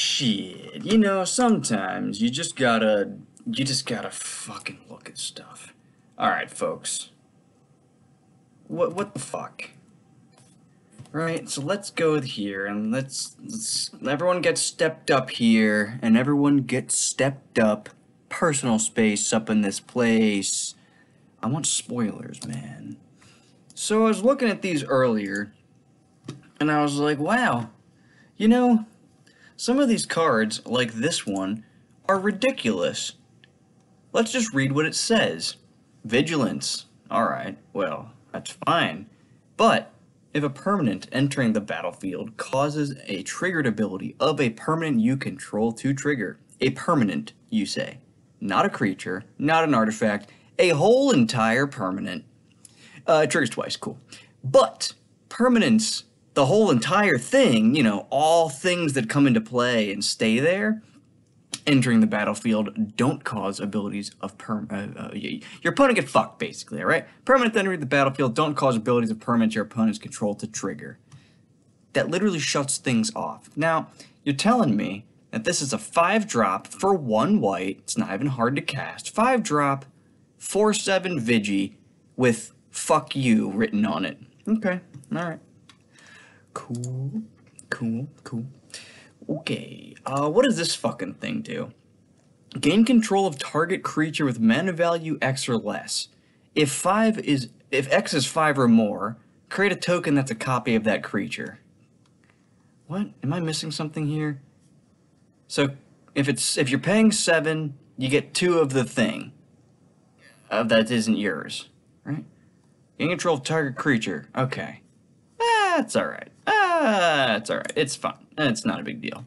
Shit, you know, sometimes you just gotta fucking look at stuff. Alright, folks. What the fuck? Right, so let's go here and let's everyone get stepped up here, and everyone get stepped up. Personal space up in this place. I want spoilers, man. So I was looking at these earlier, and I was like, wow, you know, some of these cards, like this one, are ridiculous. Let's just read what it says. Vigilance. Alright, well, that's fine. But, if a permanent entering the battlefield causes a triggered ability of a permanent you control to trigger. A permanent, you say. Not a creature, not an artifact, a whole entire permanent. It triggers twice, cool. But, permanence, the whole entire thing, you know, all things that come into play and stay there, entering the battlefield don't cause abilities of your opponent get fucked, basically, alright? Permanents entering the battlefield don't cause abilities of permanents your opponent's control to trigger. That literally shuts things off. Now, you're telling me that this is a 5-drop for 1 white, it's not even hard to cast, 5-drop, 4/7 Vigi with fuck you written on it. Okay, alright. Cool. Okay, what does this fucking thing do? Gain control of target creature with mana value X or less. If X is 5 or more, create a token that's a copy of that creature. What? Am I missing something here? So, if you're paying 7, you get 2 of the thing. That isn't yours, right? Gain control of target creature. Okay. That's alright. It's alright. It's fine. It's not a big deal.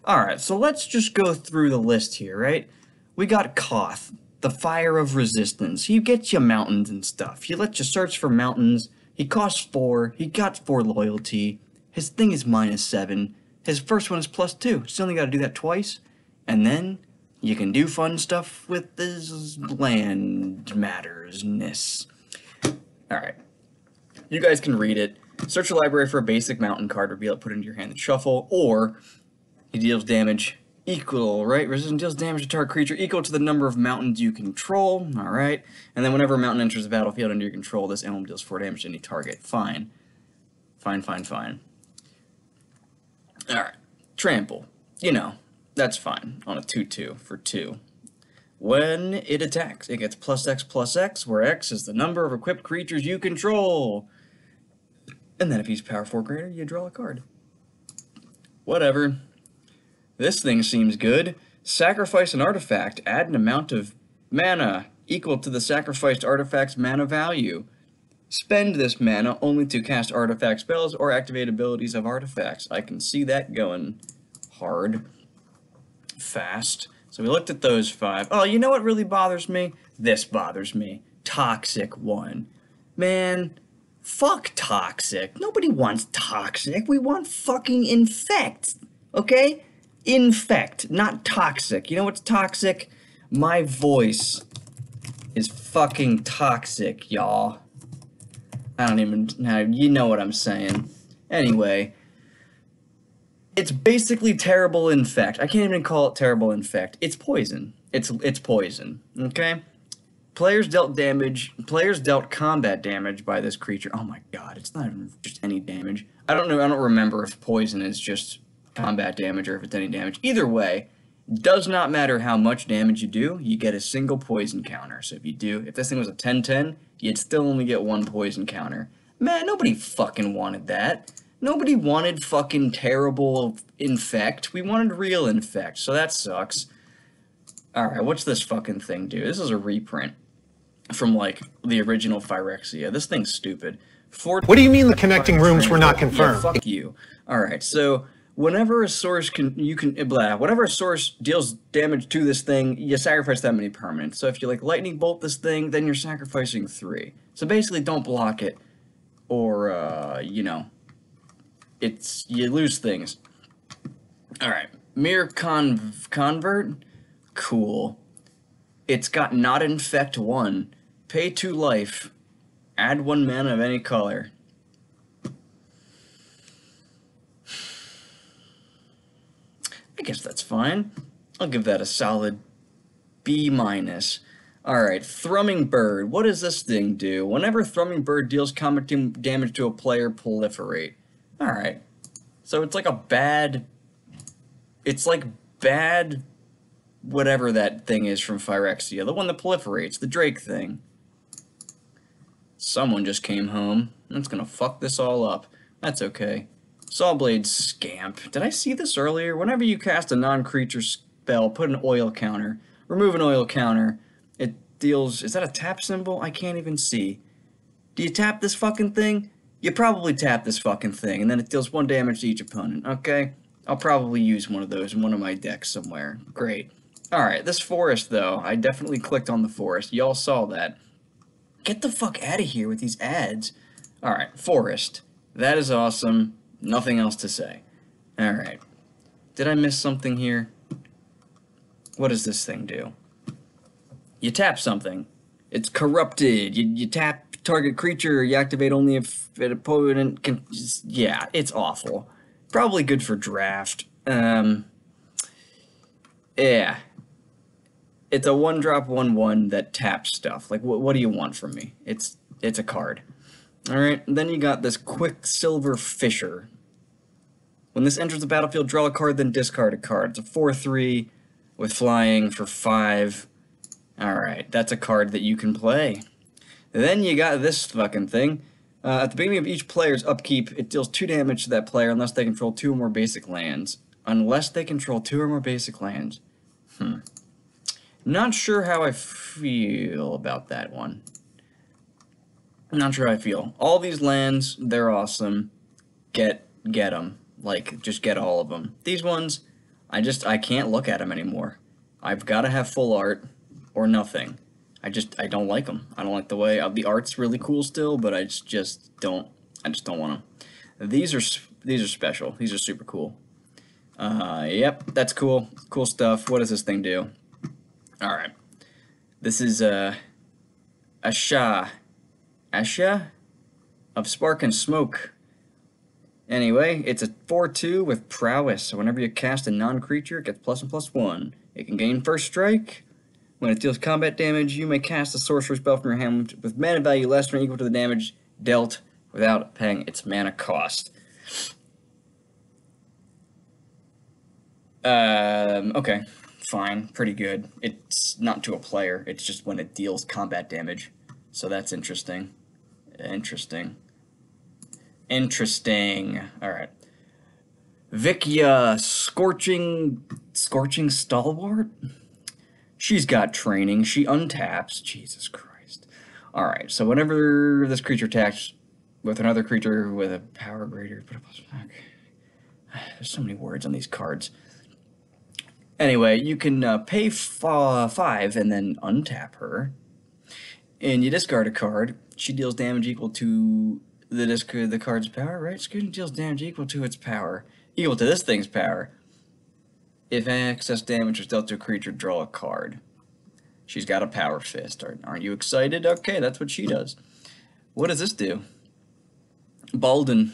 Alright, so let's just go through the list here, right? We got Koth, the Fire of Resistance. He gets you mountains and stuff. He lets you search for mountains. He costs 4. He got 4 loyalty. His thing is -7. His first one is +2. Still only gotta do that twice. And then you can do fun stuff with this land mattersness. Alright. You guys can read it. Search your library for a basic mountain card, reveal it, put it into your hand and shuffle, or he deals damage equal, right? Resistance deals damage to target creature equal to the number of mountains you control, alright? And then whenever a mountain enters the battlefield under your control, this emblem deals 4 damage to any target. Fine. Fine. Alright. Trample. You know, that's fine. On a 2/2 for 2. When it attacks, it gets +X/+X, where X is the number of equipped creatures you control. And then if he's power 4 greater, you draw a card. Whatever. This thing seems good. Sacrifice an artifact. Add an amount of mana equal to the sacrificed artifact's mana value. Spend this mana only to cast artifact spells or activate abilities of artifacts. I can see that going hard. Fast. So we looked at those 5. Oh, you know what really bothers me? This bothers me. Toxic 1. Man, fuck toxic. Nobody wants toxic. We want fucking infect. Okay? Infect, not toxic. You know what's toxic? My voice is fucking toxic, y'all. I don't even know. You know what I'm saying. Anyway, it's basically terrible infect. I can't even call it terrible infect. It's poison. It's poison. Okay? Players dealt combat damage by this creature. Oh my god, it's not even just any damage. I don't remember if poison is just combat damage or if it's any damage. Either way, does not matter how much damage you do, you get a single poison counter. So if this thing was a 10/10, you'd still only get 1 poison counter. Man, nobody fucking wanted that. Nobody wanted fucking terrible infect. We wanted real infect, so that sucks. Alright, what's this fucking thing do? This is a reprint from, like, the original Phyrexia. This thing's stupid. What do you mean the connecting rooms were not confirmed? Yeah, fuck you. Alright, so whenever a source whenever a source deals damage to this thing, you sacrifice that many permanents. So if you, like, lightning bolt this thing, then you're sacrificing 3. So basically, don't block it, or, you know, you lose things. Alright, Mere Convert? Cool. It's got not infect 1. Pay 2 life. Add 1 mana of any color. guess that's fine. I'll give that a solid B-. Alright, Thrumming Bird. What does this thing do? Whenever Thrumming Bird deals combat damage to a player, proliferate. Alright. So it's like a bad... It's like bad... whatever that thing is from Phyrexia. The one that proliferates. The Drake thing. Someone just came home. That's gonna fuck this all up. That's okay. Sawblade Scamp. Did I see this earlier? Whenever you cast a non-creature spell, put an oil counter. Remove an oil counter. It deals... Is that a tap symbol? I can't even see. Do you tap this fucking thing? You probably tap this fucking thing, and then it deals 1 damage to each opponent, okay? I'll probably use one of those in one of my decks somewhere. Great. Alright, this forest, though. I definitely clicked on the forest. Y'all saw that. Get the fuck out of here with these ads. Alright, forest. That is awesome. Nothing else to say. Alright. Did I miss something here? What does this thing do? You tap something. It's corrupted. You tap target creature. You activate only if an opponent can... Yeah, it's awful. Probably good for draft. Yeah. It's a 1-drop 1/1 that taps stuff. Like, what do you want from me? It's a card. Alright, then you got this Quicksilver Fisher. When this enters the battlefield, draw a card, then discard a card. It's a 4/3 with flying for 5. Alright, that's a card that you can play. Then you got this fucking thing. At the beginning of each player's upkeep, it deals 2 damage to that player unless they control 2 or more basic lands. Unless they control 2 or more basic lands. Not sure how I feel about that one. Not sure how I feel. All these lands, they're awesome. Get them. Like, just get all of them. These ones, I can't look at them anymore. I've got to have full art or nothing. I don't like them. I don't like the way the art's really cool still, but I just don't want them. These are special. These are super cool. Yep, that's cool. Cool stuff. What does this thing do? Alright. This is Asha of Spark and Smoke. Anyway, it's a 4/2 with prowess, so whenever you cast a non-creature, it gets +1/+1. It can gain first strike. When it deals combat damage, you may cast a sorcery spell from your hand with mana value less than or equal to the damage dealt without paying its mana cost. Okay, fine, pretty good. It's not to a player, it's just when it deals combat damage. So that's interesting. Interesting. Alright. Vikia, Scorching Stalwart? She's got training. She untaps. Jesus Christ. Alright, so whenever this creature attacks with another creature with a power greater... There's so many words on these cards. Anyway, you can pay 5 and then untap her. And you discard a card. She deals damage equal to the card's power, right? Scooting deals damage equal to its power. Equal to this thing's power. If excess damage is dealt to a creature, draw a card. She's got a power fist. Aren't you excited? Okay, that's what she does. What does this do? Balden.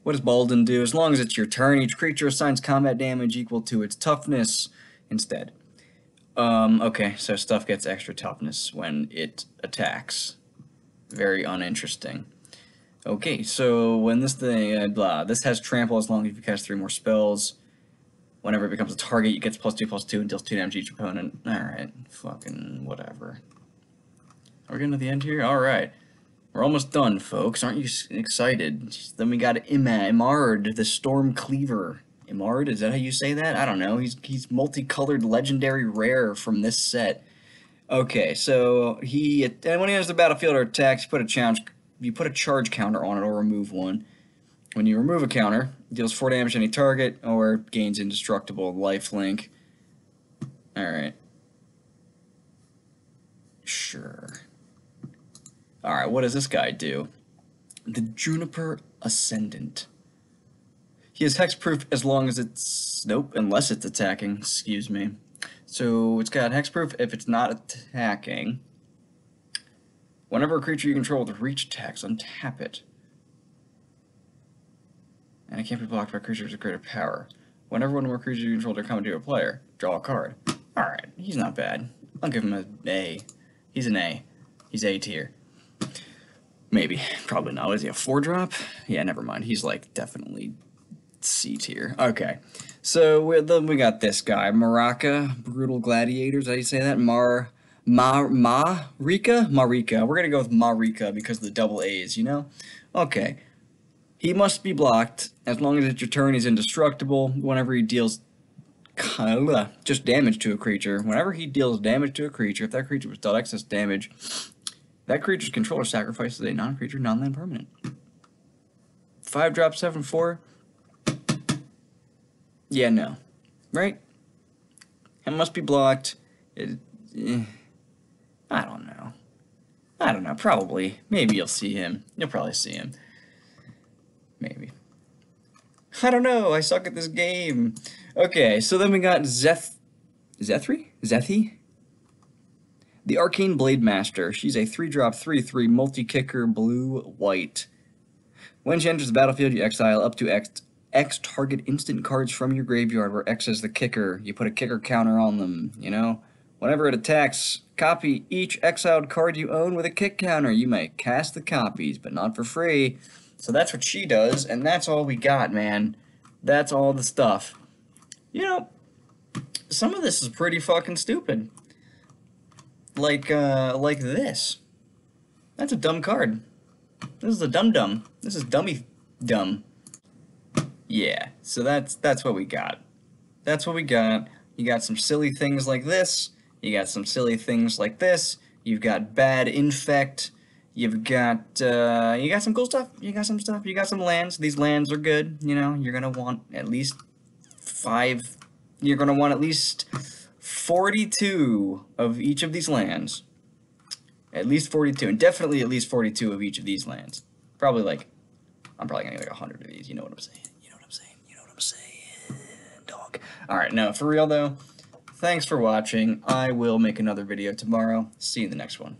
What does Balden do? As long as it's your turn, each creature assigns combat damage equal to its toughness instead. Okay, so stuff gets extra toughness when it attacks. Very uninteresting. Okay, so when this thing, this has trample as long as you cast 3 more spells. Whenever it becomes a target, it gets +2/+2 and deals 2 damage to each opponent. Alright, fucking whatever. Are we getting to the end here? Alright. We're almost done, folks. Aren't you excited? Then we got Imard, the Storm Cleaver. Imard, is that how you say that? I don't know. He's multicolored legendary rare from this set. Okay, so when he enters the battlefield or attacks, you put a charge counter on it or remove one. When you remove a counter, it deals 4 damage to any target or gains indestructible lifelink. Alright. Sure. Alright, what does this guy do? The Juniper Ascendant. He is hexproof as long as it's... Nope, unless it's attacking. Excuse me. So it's got hexproof if it's not attacking. Whenever a creature you control with reach attacks, untap it. And it can't be blocked by creatures with greater power. Whenever one more creature you control are coming to a player, draw a card. Alright, he's not bad. I'll give him an A. He's an A. He's A tier. Maybe. Probably not. Is he a 4-drop? Yeah, never mind. He's like definitely C tier. Okay. So then we got this guy. Marika. Brutal Gladiators. How do you say that? Marika? Marika. We're gonna go with Marika because of the double A's, you know? Okay. He must be blocked. As long as it's your turn, he's indestructible. Whenever he deals just damage to a creature. Whenever he deals damage to a creature, if that creature was dealt excess damage, that creature's controller sacrifices a non-creature, non-land permanent. 5-drop, 7/4. Yeah, no. Right? It must be blocked. I don't know. I don't know. Probably. Maybe you'll see him. You'll probably see him. Maybe. I don't know. I suck at this game. Okay, so then we got Zethi? The Arcane Blade Master. She's a 3-drop, 3/3 multi-kicker, blue-white. When she enters the battlefield, you exile up to X target instant cards from your graveyard, where X is the kicker. You put a kicker counter on them, you know? Whenever it attacks, copy each exiled card you own with a kick counter. You may cast the copies, but not for free. So that's what she does, and that's all we got, man. That's all the stuff. You know, some of this is pretty fucking stupid. Like this. That's a dumb card. This is a dum-dum. This is dummy-dumb. Yeah, so that's what we got. That's what we got. You got some silly things like this. You got some silly things like this. You've got bad infect. You've got you got some cool stuff. You got some stuff. You got some lands. These lands are good. You know, you're gonna want at least 5. You're gonna want at least 42 of each of these lands. At least 42, and definitely at least 42 of each of these lands. Probably like, I'm probably gonna get like 100 of these. You know what I'm saying? You know what I'm saying? You know what I'm saying? Dog. All right, no, for real though. Thanks for watching. I will make another video tomorrow. See you in the next one.